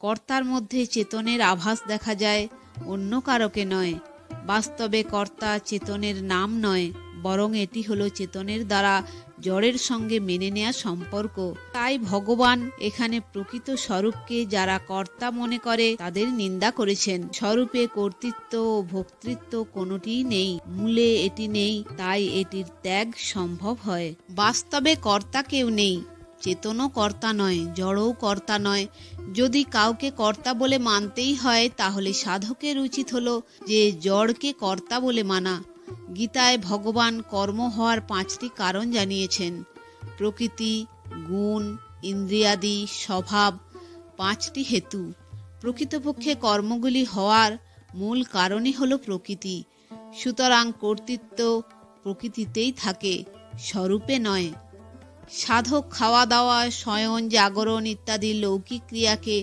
কর্তার মধ্যে চেতনের আভাস দেখা যায়, অন্য কারকে নয়। বাস্তবে কর্তা চেতনের নাম নয়, বরং এটি হলো চেতনের দ্বারা জড়ের সঙ্গে মেনে নেয়া সম্পর্ক। তাই ভগবান এখানে প্রকৃত স্বরূপকে যারা কর্তা মনে করে তাদের নিন্দা করেছেন। স্বরূপে কর্তৃত্ব ও ভোক্তৃত্ব কোনোটিই নেই, মূলে এটি নেই, তাই এটির ত্যাগ সম্ভব হয়। বাস্তবে কর্তা কেউ নেই, চেতনও কর্তা নয়, জড়ও কর্তা নয়। যদি কাউকে কর্তা বলে মানতেই হয়, তাহলে সাধকের উচিত হলো যে জড়কে কর্তা বলে মানা। গীতায় ভগবান কর্ম হওয়ার 5টি কারণ জানিয়েছেন। প্রকৃতি, গুণ, ইন্দ্রিয়াদি, স্বভাব, 5টি হেতু। প্রকৃতপক্ষে কর্মগুলি হওয়ার মূল কারণই হলো প্রকৃতি। সুতরাং কর্তৃত্ব প্রকৃতিতেই থাকে, স্বরূপে নয়। সাধক খাওয়া দাওয়া, শয়ন, জাগরণ ইত্যাদি লৌকিক ক্রিয়াকে